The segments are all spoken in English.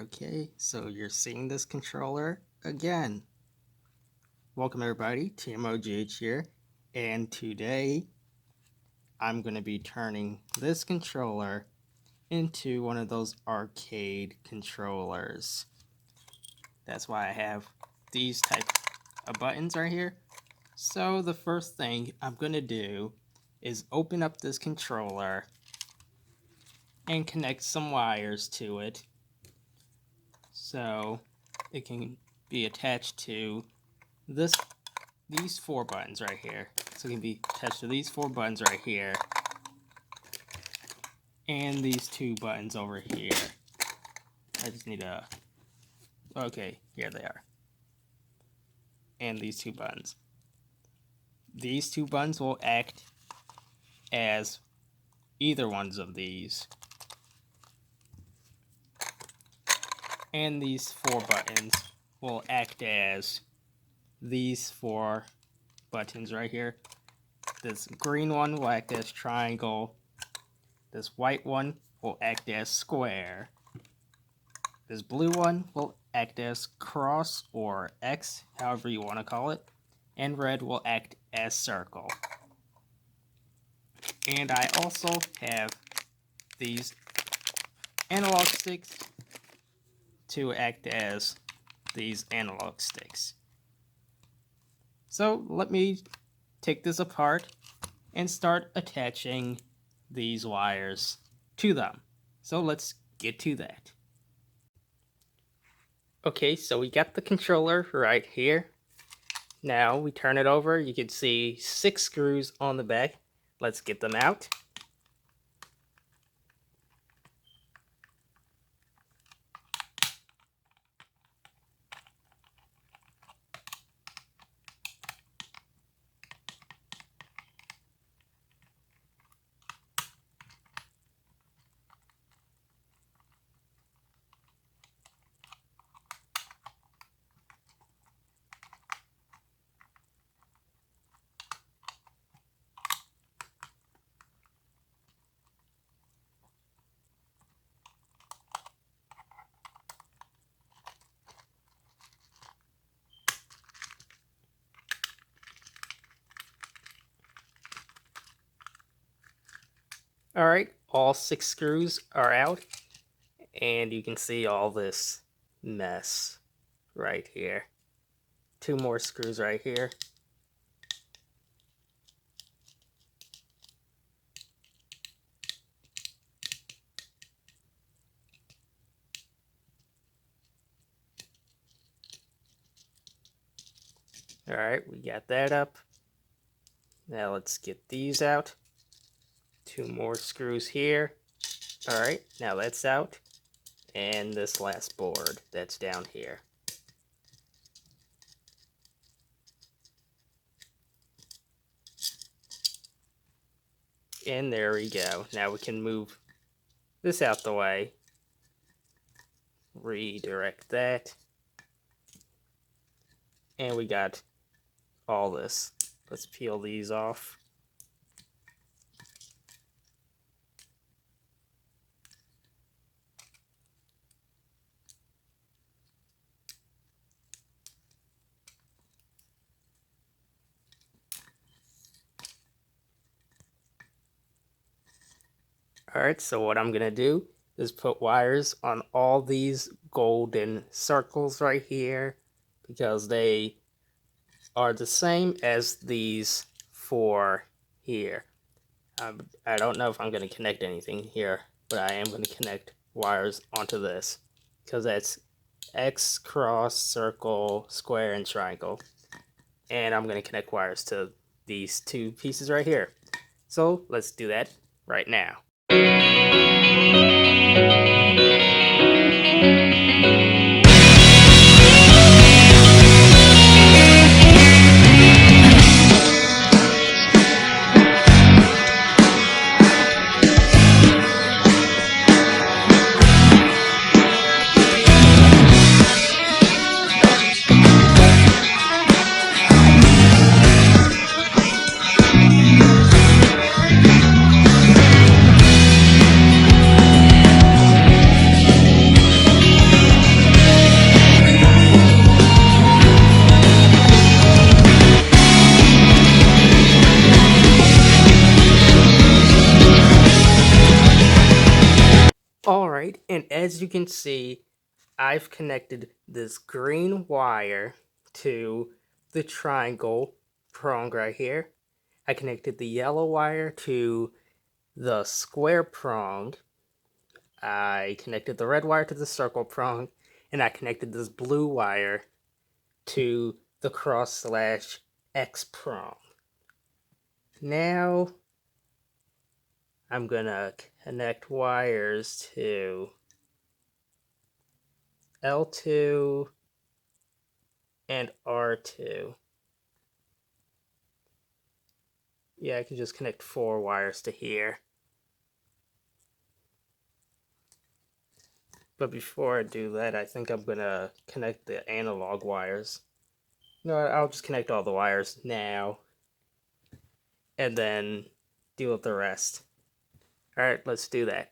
Okay, so you're seeing this controller again. Welcome everybody, TMOGH here, and today I'm going to be turning this controller into one of those arcade controllers. That's why I have these type of buttons right here. So the first thing I'm going to do is open up this controller and connect some wires to it so it can be attached to these four buttons right here. So it can be attached to these four buttons right here and these two buttons over here. I just need a okay, here they are. And these two buttons. These two buttons will act as either ones of these. And these four buttons will act as these four buttons right here. This green one will act as triangle. This white one will act as square. This blue one will act as cross or X, however you want to call it. And red will act as circle. And I also have these analog sticks to act as these analog sticks. So let me take this apart and start attaching these wires to them. So let's get to that. Okay, so we got the controller right here. Now we turn it over. You can see 6 screws on the back. Let's get them out. Alright, all 6 screws are out, and you can see all this mess right here. 2 more screws right here. Alright, we got that up. Now let's get these out. 2 more screws here. Alright, now that's out. And this last board that's down here. And there we go. Now we can move this out the way. Redirect that. And we got all this. Let's peel these off. Alright, so what I'm going to do is put wires on all these golden circles right here because they are the same as these 4 here. I don't know if I'm going to connect anything here, but I am going to connect wires onto this because that's X, cross, circle, square, and triangle. And I'm going to connect wires to these 2 pieces right here. So let's do that right now. And as you can see, I've connected this green wire to the triangle prong right here. I connected the yellow wire to the square prong. I connected the red wire to the circle prong, and I connected this blue wire to the cross/X prong. Now I'm gonna connect wires to L2 and R2. Yeah, I can just connect 4 wires to here. But before I do that, I think I'm gonna connect the analog wires. No, I'll just connect all the wires now, and then deal with the rest. Alright, let's do that.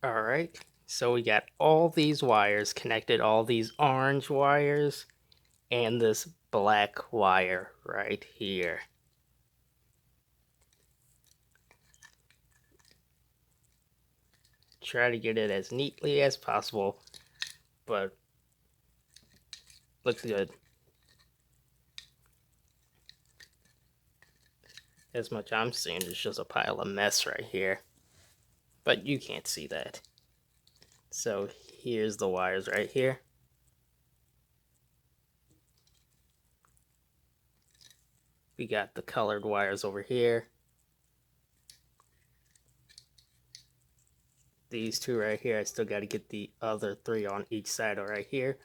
Alright, so we got all these wires connected, all these orange wires, and this black wire right here. Try to get it as neatly as possible, but looks good. As much I'm seeing is just a pile of mess right here, but you can't see that. So here's the wires right here. We got the colored wires over here. These 2 right here, I still got to get the other 3 on each side right here.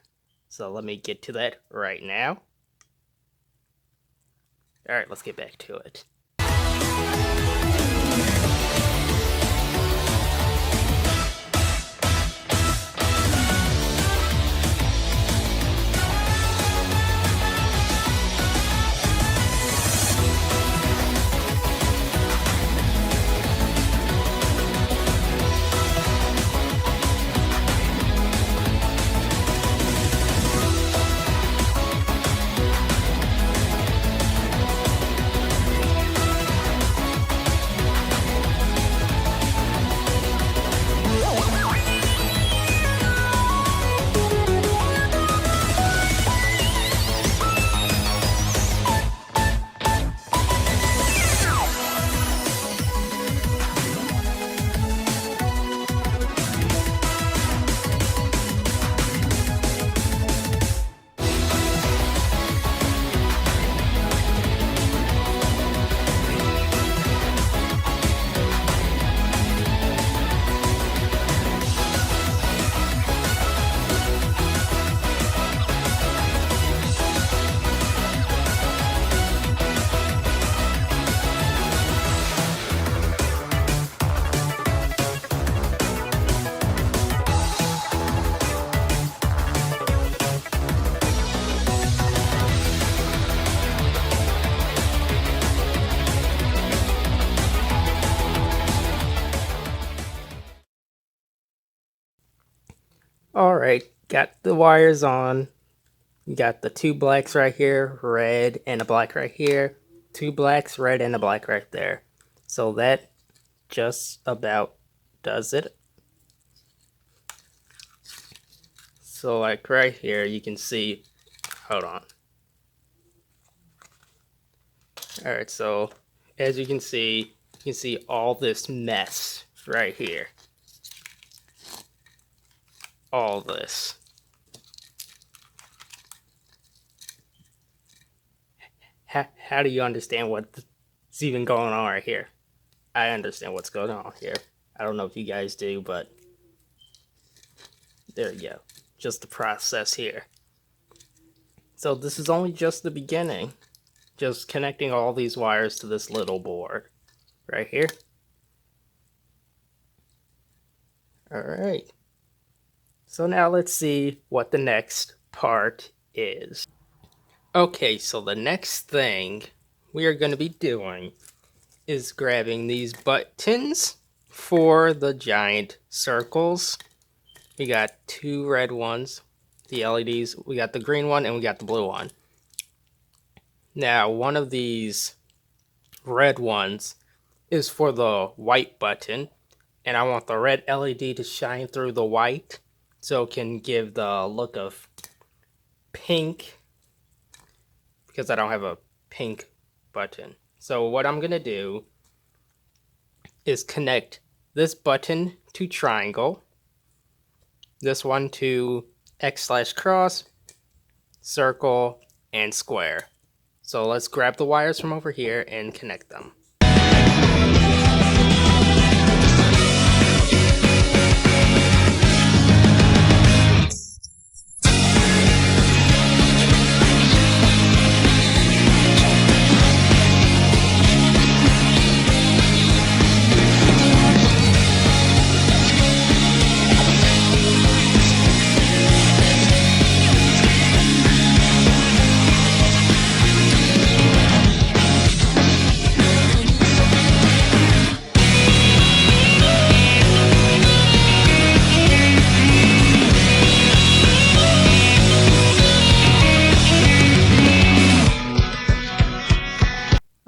So let me get to that right now. Alright, let's get back to it. Alright, got the wires on. You got the two blacks right here, red and a black right here. Two blacks, red and a black right there. So that just about does it. So like right here, you can see, hold on. Alright, so as you can see all this mess right here. All this. How do you understand what's even going on right here? I understand what's going on here. I don't know if you guys do, but there you go. Just the process here. So this is only just the beginning. Just connecting all these wires to this little board right here. Alright. So now let's see what the next part is. Okay, so the next thing we are going to be doing is grabbing these buttons for the giant circles. We got two red ones, the LEDs. We got the green one and we got the blue one. Now, one of these red ones is for the white button, and I want the red LED to shine through the white so it can give the look of pink, because I don't have a pink button. So what I'm gonna do is connect this button to triangle, this one to X/cross, circle, and square. So let's grab the wires from over here and connect them.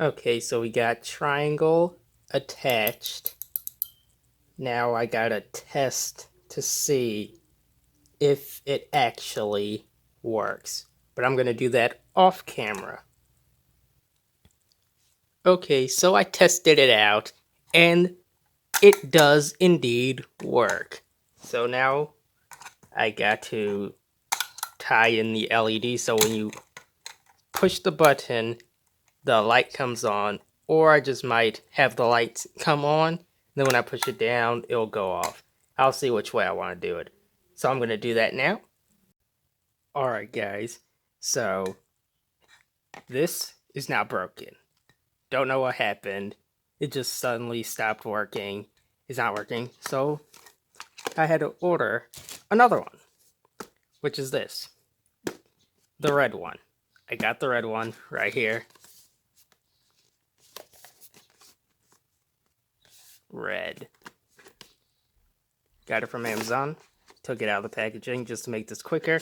Okay, so we got triangle attached. Now I gotta test to see if it actually works. But I'm gonna do that off camera. Okay, so I tested it out, and it does indeed work. So now I got to tie in the LED so when you push the button, the light comes on, or I just might have the lights come on, then when I push it down, it'll go off. I'll see which way I want to do it. So I'm going to do that now. Alright guys, so this is now broken. Don't know what happened. It just suddenly stopped working. It's not working, so I had to order another one, which is this. The red one. I got the red one right here. Red. Got it from Amazon. Took it out of the packaging just to make this quicker.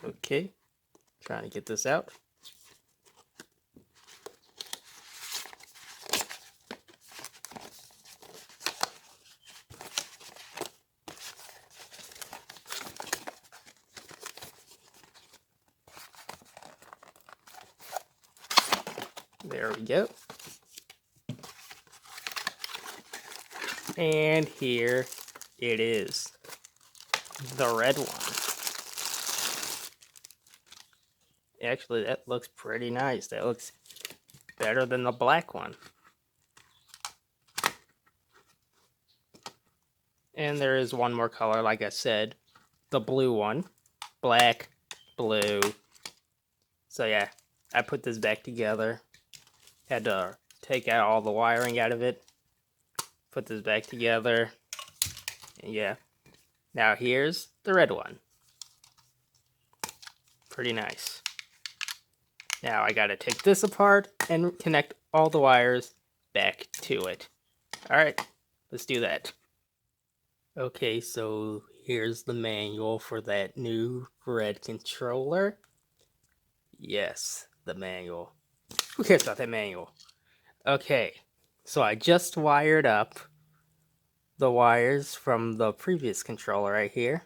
Okay. Trying to get this out. There we go. And here it is. The red one. Actually, that looks pretty nice. That looks better than the black one. And there is one more color, like I said. The blue one. Black, blue. So yeah, I put this back together. Had to take out all the wiring out of it. Put this back together. And yeah. Now here's the red one. pretty nice. Now I gotta take this apart and connect all the wires back to it. Alright, let's do that. Okay, so here's the manual for that new red controller. Yes, the manual. Who cares about that manual? Okay, so I just wired up the wires from the previous controller right here.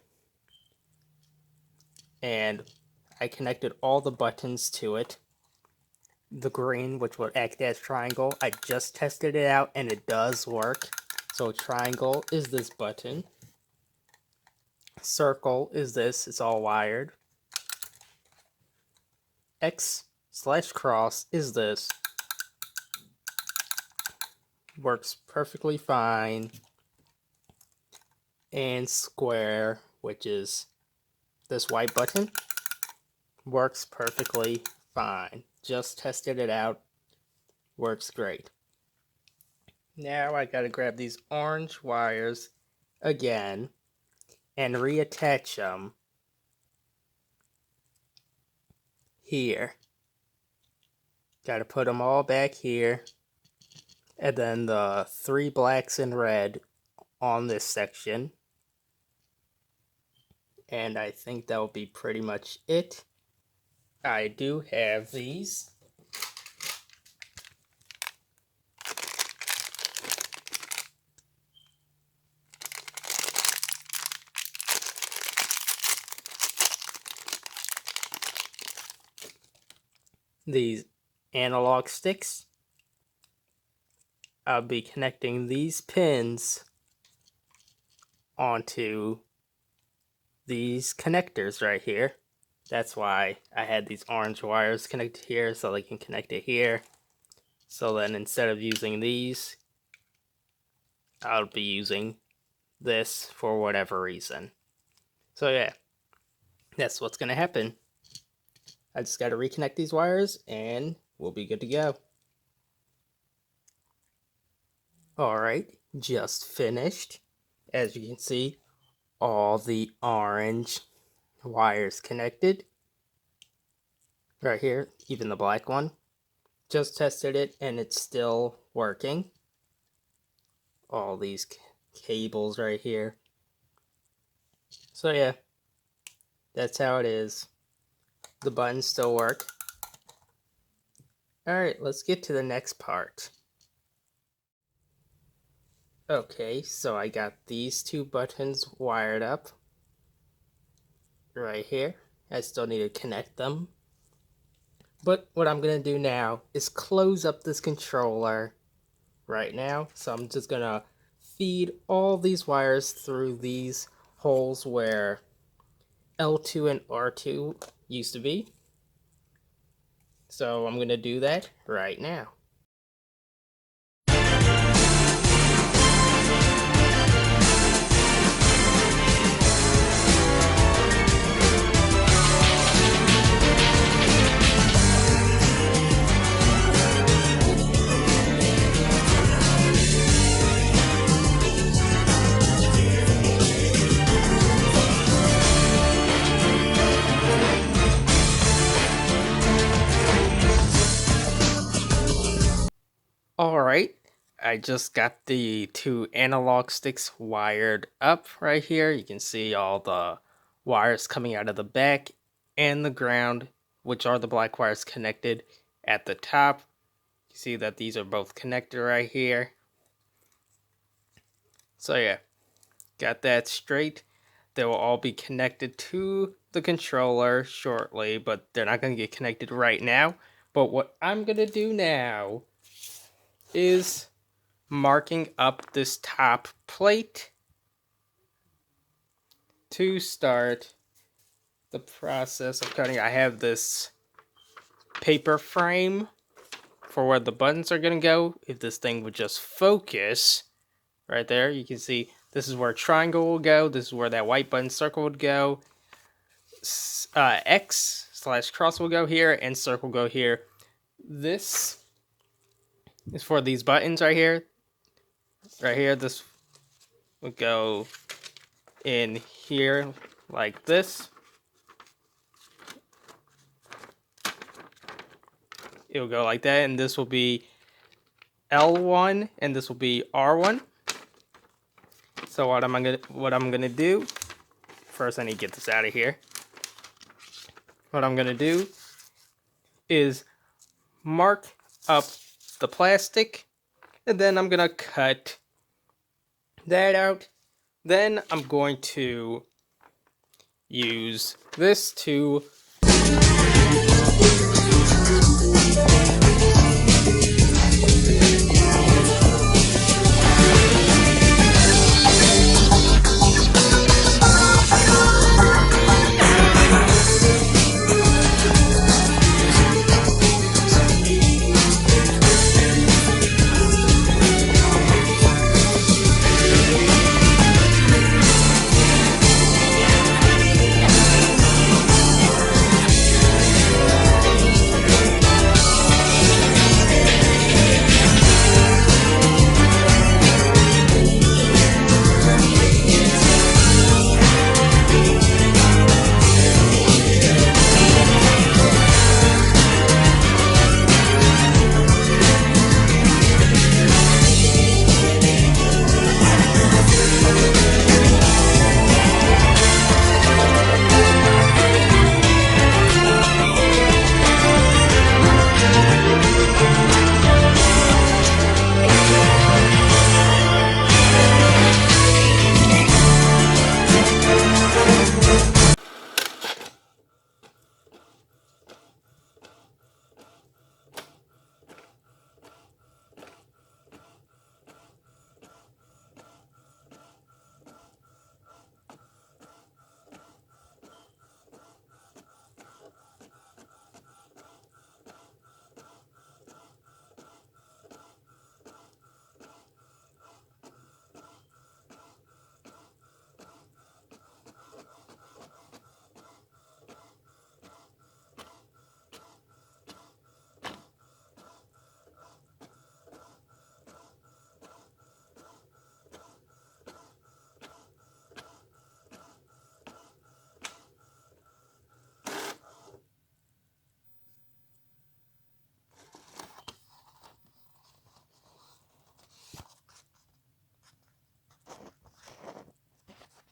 And I connected all the buttons to it. The green, which would act as triangle, I just tested it out and it does work. So triangle is this button. Circle is this, it's all wired. X/cross is this. Works perfectly fine. And square, which is this white button, works perfectly fine. Just tested it out. Works great. Now I gotta grab these orange wires again and reattach them here. Gotta put them all back here. And then the 3 blacks and red on this section. And I think that will be pretty much it. I do have these. These analog sticks. I'll be connecting these pins onto these connectors right here. That's why I had these orange wires connected here, so they can connect it here. So then instead of using these, I'll be using this for whatever reason. So yeah, that's what's gonna happen. I just gotta reconnect these wires and we'll be good to go. Alright, just finished. As you can see, all the orange wires connected. Right here, even the black one. Just tested it and it's still working. All these cables right here. So yeah, that's how it is. The buttons still work. Alright, let's get to the next part. Okay, so I got these 2 buttons wired up. Right here. I still need to connect them. But what I'm going to do now is close up this controller right now. So I'm just going to feed all these wires through these holes where L2 and R2 used to be. So I'm going to do that right now. Alright, I just got the 2 analog sticks wired up right here. You can see all the wires coming out of the back and the ground, which are the black wires connected at the top. You see that these are both connected right here. So yeah, got that straight. They will all be connected to the controller shortly, but they're not going to get connected right now. But what I'm going to do now is marking up this top plate to start the process of cutting. I have this paper frame for where the buttons are going to go. If this thing would just focus right there, you can see this is where triangle will go. This is where that white button circle would go. X/cross will go here and circle will go here. This is for these buttons right here. Right here, this would go in here like this. it'll go like that, and this will be L1, and this will be R1. So what I'm gonna do, first I need to get this out of here. What I'm gonna do is mark up the plastic, and then I'm gonna cut that out. Then I'm going to use this to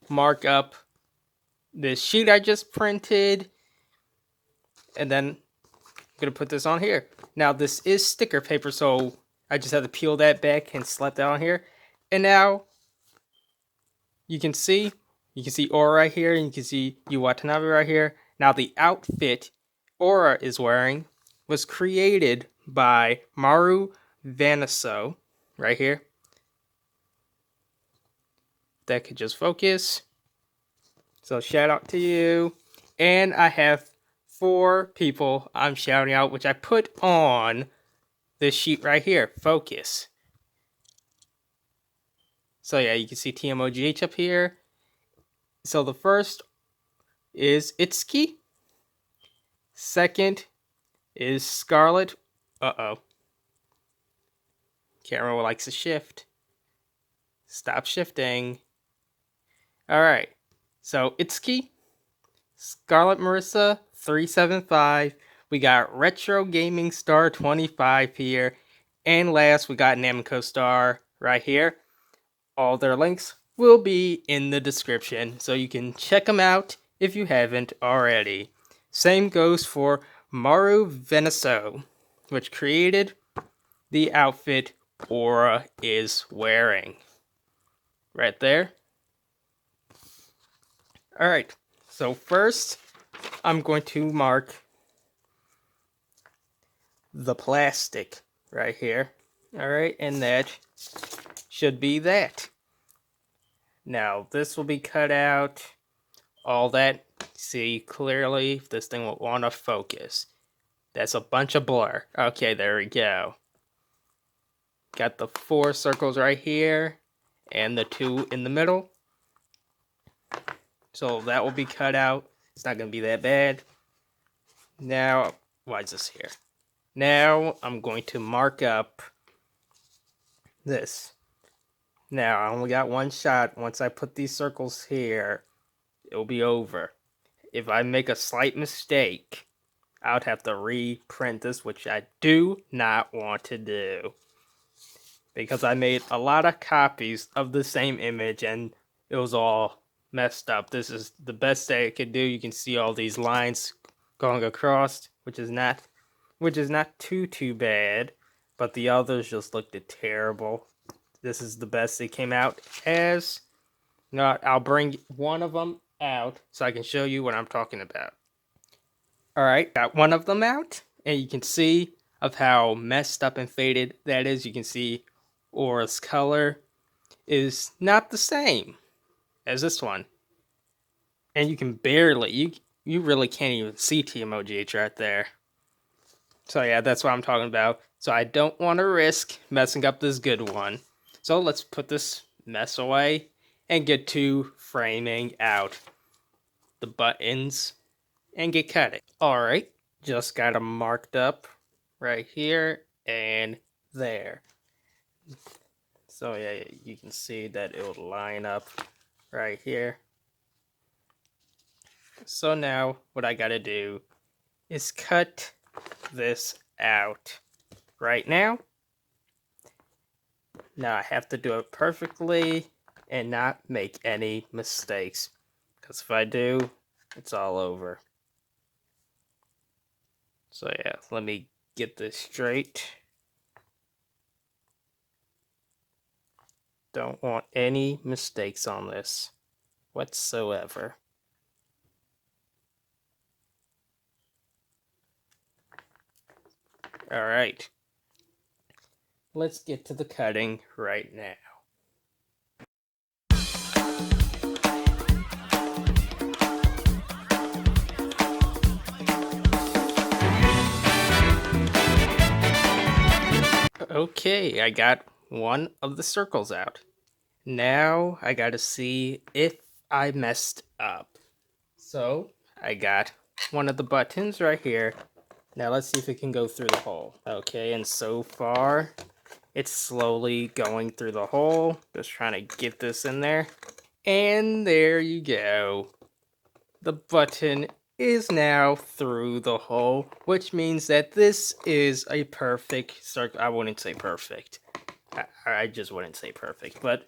mark up this sheet I just printed, and then I'm gonna put this on here. Now this is sticker paper, so I just have to peel that back and slap that on here. And now you can see Aura right here, and you can see Watanabe right here. Now the outfit Aura is wearing was created by MaruVanesco right here. That could just focus. So shout out to you. And I have 4 people I'm shouting out, which I put on this sheet right here. Focus. So yeah, you can see TMOGH up here. So the first is Itsuki. Second is Scarlet. Uh-oh. Camera likes to shift. Stop shifting. Alright. So Itsuki, Scarlet Marissa 375. We got Retro Gaming Star 25 here. And last we got Namikostar right here. All their links will be in the description, so you can check them out if you haven't already. Same goes for MaruVanesco, which created the outfit Aura is wearing. Right there. Alright, so first I'm going to mark the plastic right here. Alright, and that should be that. Now this will be cut out. All that, see clearly if this thing will want to focus. That's a bunch of blur. Okay, there we go. Got the 4 circles right here and the 2 in the middle. So that will be cut out. It's not going to be that bad. Now, why is this here? Now I'm going to mark up this. Now I only got 1 shot. Once I put these circles here, it'll be over. If I make a slight mistake, I would have to reprint this, which I do not want to do. Because I made a lot of copies of the same image and it was all messed up. This is the best that it could do. You can see all these lines going across, which is not too bad. But the others just looked terrible. This is the best it came out as. No, I'll bring one of them out so I can show you what I'm talking about. Alright, got one of them out, and you can see of how messed up and faded that is. You can see Aura's color is not the same as this one. And you can barely, you really can't even see TMOGH right there. So yeah, that's what I'm talking about. So I don't want to risk messing up this good one. So let's put this mess away and get to framing out the buttons and get cutting. Alright, just got them marked up right here and there. So yeah, you can see that it will line up right here. So now what I gotta do is cut this out right now. Now I have to do it perfectly and not make any mistakes, because if I do, it's all over. So yeah, let me get this straight. Don't want any mistakes on this whatsoever. Alright, let's get to the cutting right now. Okay, I got one of the circles out. Now I gotta see if I messed up. So I got one of the buttons right here. Now let's see if it can go through the hole. Okay, and so far it's slowly going through the hole. Just trying to get this in there. And there you go. The button is now through the hole, which means that this is a perfect circle. I wouldn't say perfect. I just wouldn't say perfect, but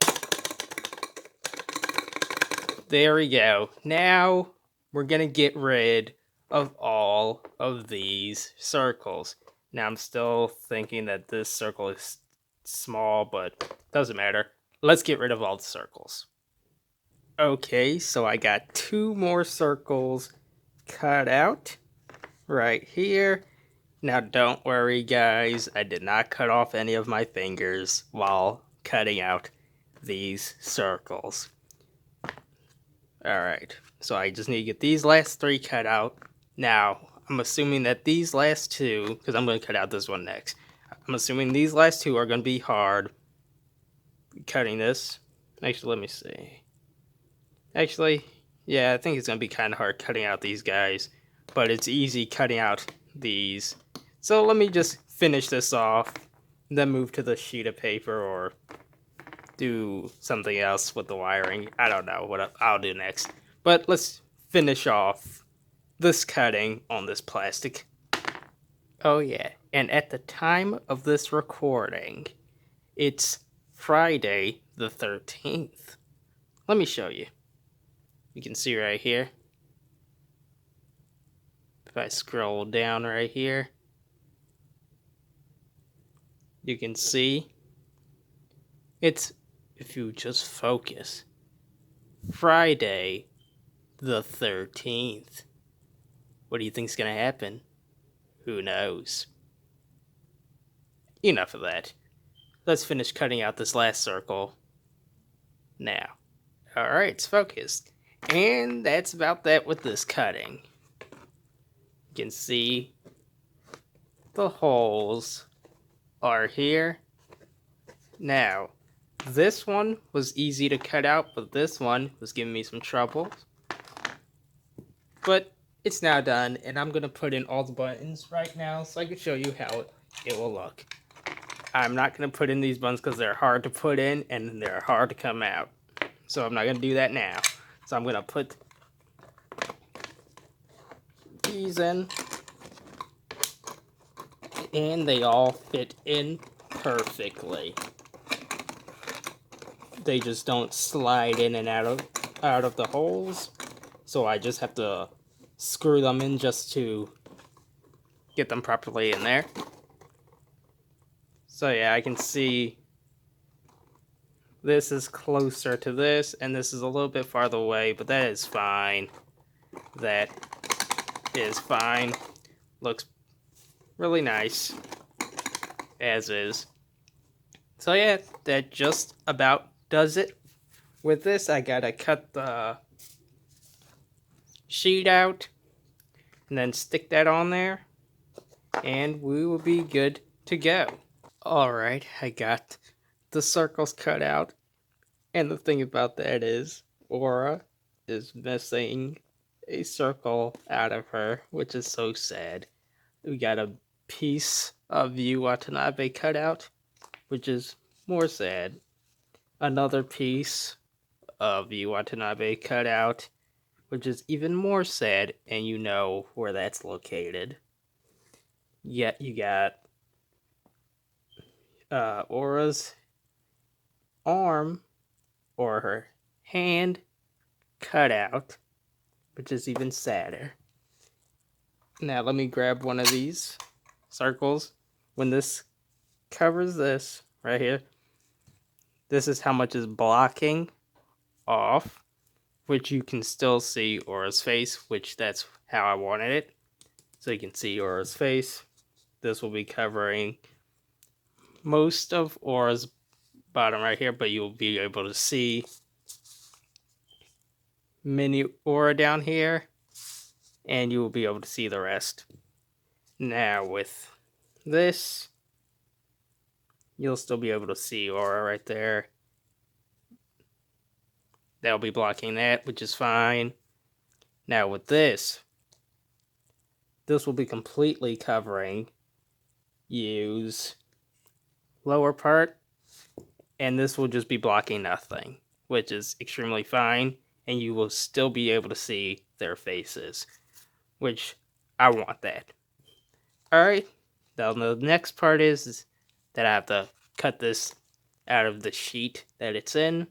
there we go. Now we're gonna get rid of all of these circles. Now I'm still thinking that this circle is small, but doesn't matter. Let's get rid of all the circles. Okay, so I got 2 more circles cut out right here. Now don't worry guys, I did not cut off any of my fingers while cutting out these circles. Alright, so I just need to get these last 3 cut out. Now, I'm assuming that these last 2, because I'm going to cut out this one next. I'm assuming these last 2 are going to be hard cutting this. Actually, let me see. Actually, yeah, I think it's going to be kind of hard cutting out these guys. But it's easy cutting out these. So let me just finish this off, then move to the sheet of paper or do something else with the wiring. I don't know what I'll do next. But let's finish off this cutting on this plastic. Oh yeah, and at the time of this recording, it's Friday the 13th. Let me show you. You can see right here. If I scroll down right here, you can see it's, if you just focus, Friday the 13th. What do you think's gonna happen? Who knows? Enough of that. Let's finish cutting out this last circle now. Alright, it's focused. And that's about that with this cutting. You can see the holes are here. Now, this one was easy to cut out, but this one was giving me some trouble. But it's now done, and I'm going to put in all the buttons right now so I can show you how it will look. I'm not going to put in these buttons because they're hard to put in and they're hard to come out. So I'm not going to do that now. So I'm going to put these in And they all fit in perfectly. They just don't slide in and out of the holes. So I just have to screw them in just to get them properly in there. So yeah, I can see this is closer to this, and this is a little bit farther away, but that is fine. That is fine. Looks really nice, as is. So yeah, that just about does it. With this, I gotta cut the sheet out, and then stick that on there, and we will be good to go. Alright, I got the circles cut out, and the thing about that is, Aura is missing a circle out of her, which is so sad. We got a piece of Yu Watanabe cut out, which is more sad. Another piece of Yu Watanabe cut out, which is even more sad, and you know where that's located. Yet you got Aura's arm or her hand cut out, which is even sadder. Now let me grab one of these circles. When this covers this right here, this is how much is blocking off, which you can still see Aura's face, which that's how I wanted it. So you can see Aura's face. This will be covering most of Aura's bottom right here, but you'll be able to see mini Aura down here, and you will be able to see the rest. Now with this, you'll still be able to see Aura right there. That'll be blocking that, which is fine. Now with this will be completely covering Yu's lower part, and this will just be blocking nothing, which is extremely fine, and you will still be able to see their faces, which I want that. Alright, now the next part is that I have to cut this out of the sheet that it's in.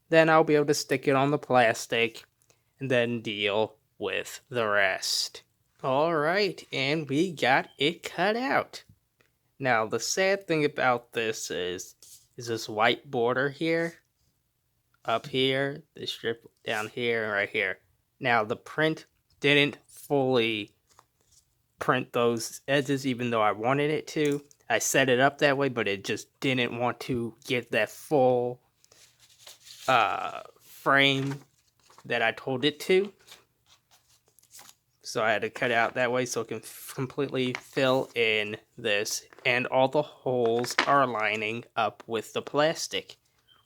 Then I'll be able to stick it on the plastic and then deal with the rest. Alright, and we got it cut out. Now the sad thing about this is this white border here, up here, this strip down here, and right here. Now the print didn't fully print those edges even though I wanted it to. I set it up that way, but it just didn't want to get that full frame that I told it to. So I had to cut it out that way so it can completely fill in this. And all the holes are lining up with the plastic,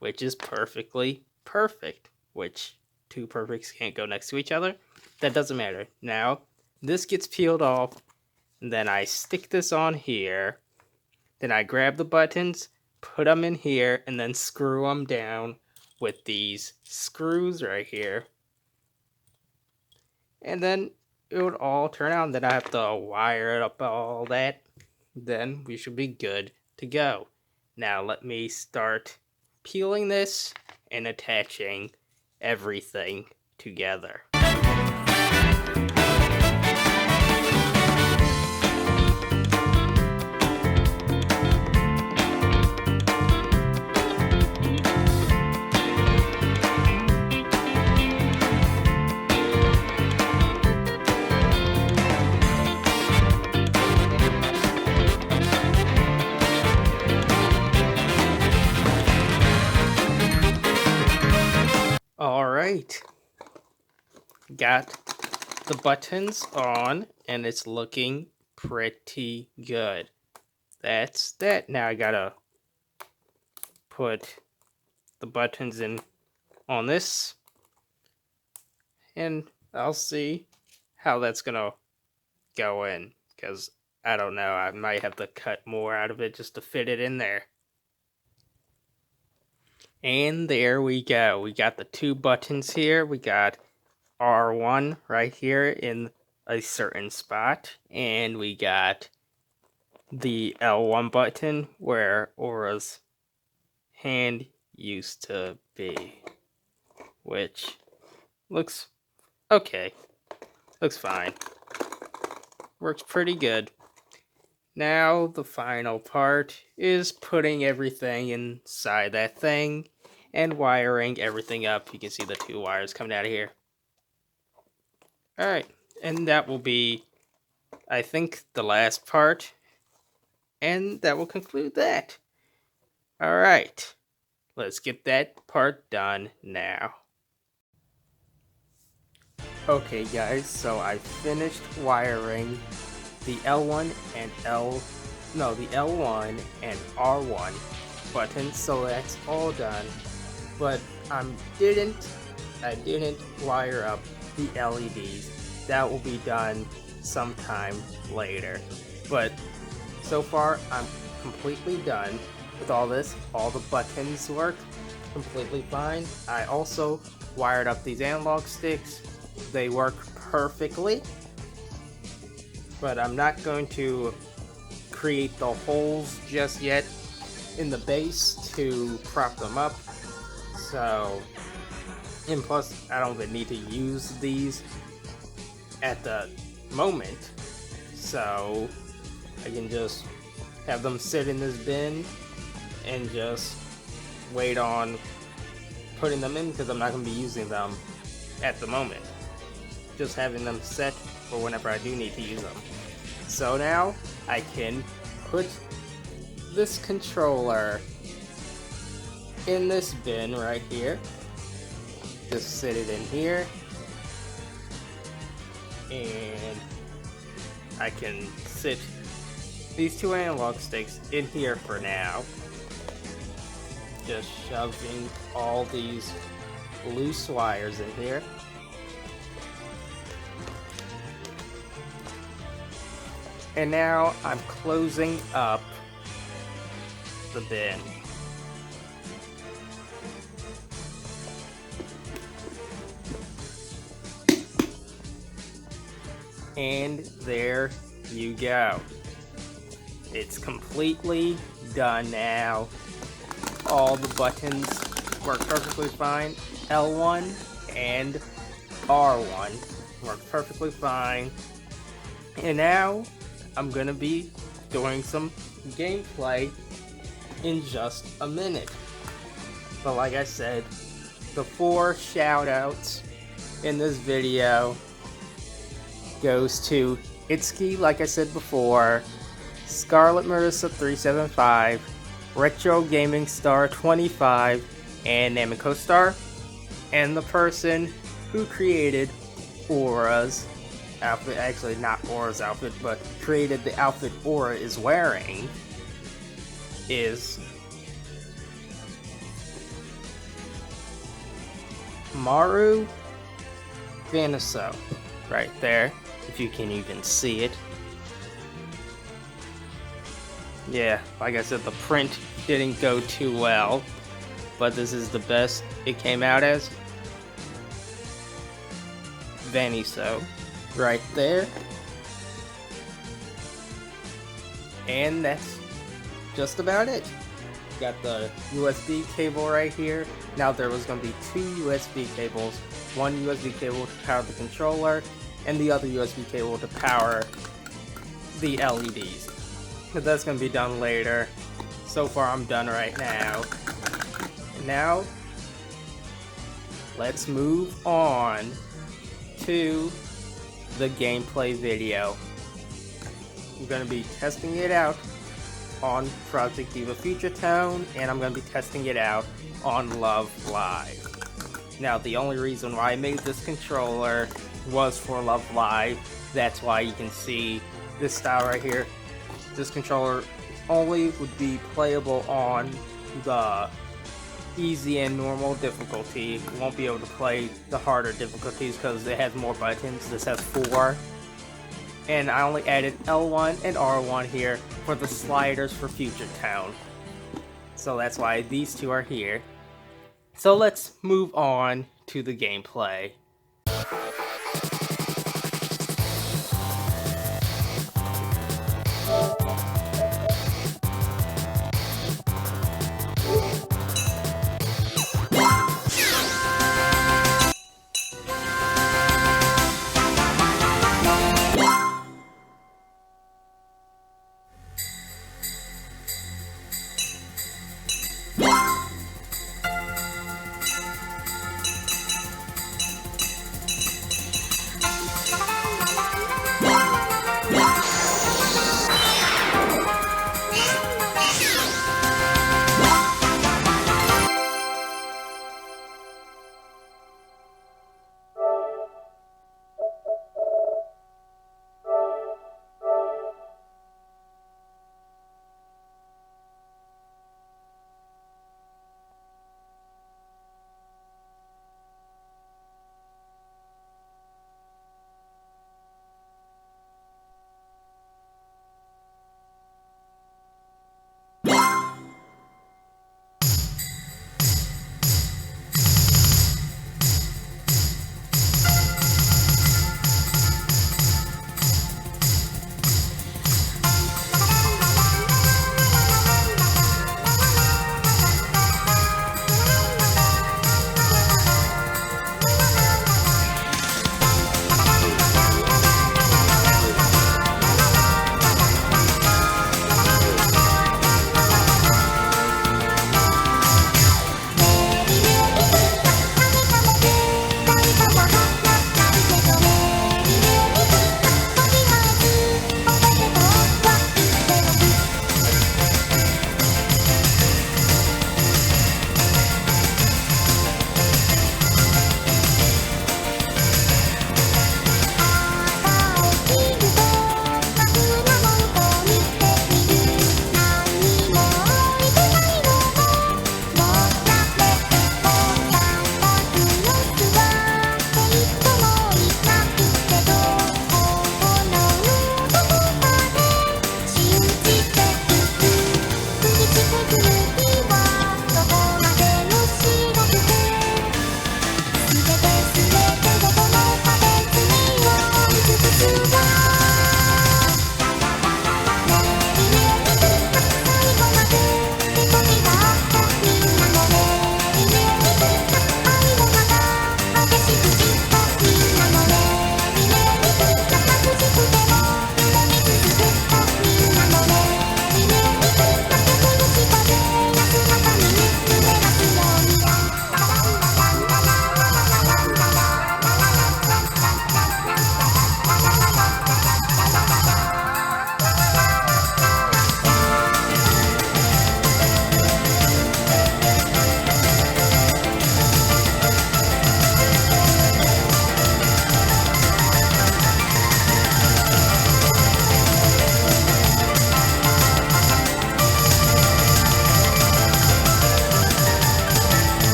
which is perfectly perfect. Which two perfects can't go next to each other. That doesn't matter. Now, this gets peeled off. And then I stick this on here. Then I grab the buttons, put them in here, and then screw them down with these screws right here. And then it would all turn out, and then I have to wire it up all that. Then we should be good to go. Now let me start peeling this and attaching everything together. Alright, got the buttons on and it's looking pretty good. That's that. Now I gotta put the buttons in on this and I'll see how that's gonna go in, because I don't know, I might have to cut more out of it just to fit it in there. And there we go. We got the two buttons here. We got R1 right here in a certain spot. And we got the L1 button where Aura's hand used to be, which looks okay. Looks fine. Works pretty good. Now the final part is putting everything inside that thing and wiring everything up. You can see the 2 wires coming out of here. Alright, and that will be, I think, the last part. And that will conclude that. Alright, let's get that part done now. Okay guys, so I finished wiring the L1 and the L1 and R1 buttons, so that's all done. But I didn't wire up the LEDs. That will be done sometime later. But so far, I'm completely done with all this. All the buttons work completely fine. I also wired up these analog sticks. They work perfectly. But I'm not going to create the holes just yet in the base to prop them up. So, and plus, I don't even need to use these at the moment. So, I can just have them sit in this bin and just wait on putting them in because I'm not going to be using them at the moment. Just having them set for whenever I do need to use them. So now I can put this controller in this bin right here. Just sit it in here. And I can sit these 2 analog sticks in here for now. Just shoving all these loose wires in here. And now I'm closing up the bin. And there you go. It's completely done now. All the buttons work perfectly fine. L1 and R1 work perfectly fine. And now I'm gonna be doing some gameplay in just a minute. But like I said, the 4 shoutouts in this video goes to Itsuki, like I said before, Scarlet Marissa 375, Retro Gaming Star 25, and Namikostar, and the person who created Aura's outfit, actually not Aura's outfit, but created the outfit Aura is wearing, is MaruVanesco, right there, if you can even see it. Yeah, like I said, the print didn't go too well, but this is the best it came out as. Vanesco, right there. And that's just about it. Got the USB cable right here. Now there was going to be 2 USB cables. One USB cable to power the controller, and the other USB cable to power the LEDs. But that's going to be done later. So far I'm done right now. Now, let's move on to the gameplay video. I'm going to be testing it out on Project Diva Future Tone, and I'm going to be testing it out on Love Live. Now, the only reason why I made this controller was for Love Live. That's why you can see this style right here. This controller only would be playable on the easy and normal difficulty. You won't be able to play the harder difficulties because it has more buttons. This has 4. And I only added L1 and R1 here for the sliders for Future Town. So that's why these 2 are here. So let's move on to the gameplay.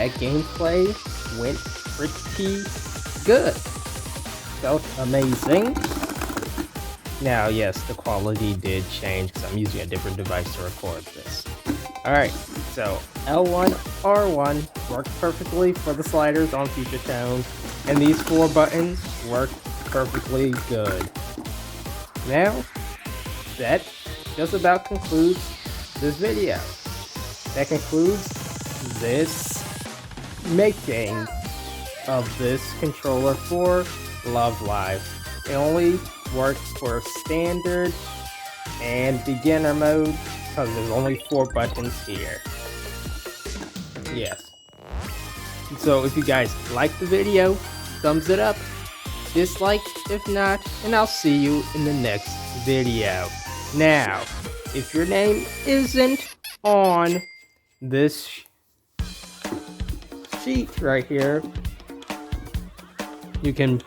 that gameplay went pretty good. Felt amazing. Now, yes, the quality did change because I'm using a different device to record this. Alright, so L1, R1 work perfectly for the sliders on future tones, and these 4 buttons work perfectly good. Now, that just about concludes this video. That concludes this making of this controller for Love Live. It only works for standard and beginner mode because there's only 4 buttons here. Yes. So if you guys like the video, thumbs it up, dislike if not, and I'll see you in the next video. Now, if your name isn't on this sheet right here, you can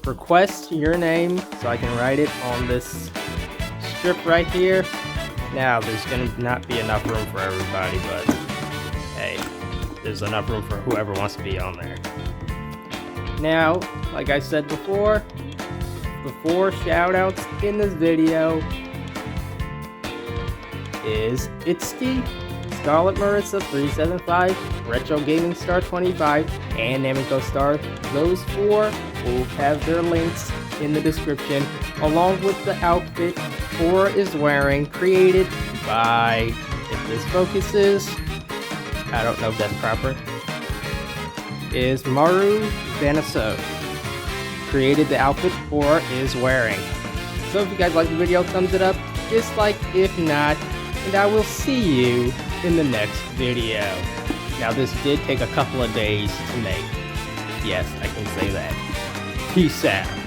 request your name so I can write it on this strip right here. Now, there's gonna not be enough room for everybody, but hey, there's enough room for whoever wants to be on there. Now, like I said before, the 4 shoutouts in this video is Itsuki, Scarlet Marissa 375, Retro Gaming Star 25, and Namikostar. Those 4 will have their links in the description, along with the outfit Aura is wearing, created by, if this focuses, I don't know if that's proper, is MaruVanesco. Created the outfit Aura is wearing. So if you guys like the video, thumbs it up, dislike if not, and I will see you in the next video. Now this did take a couple of days to make. Yes, I can say that. Peace out.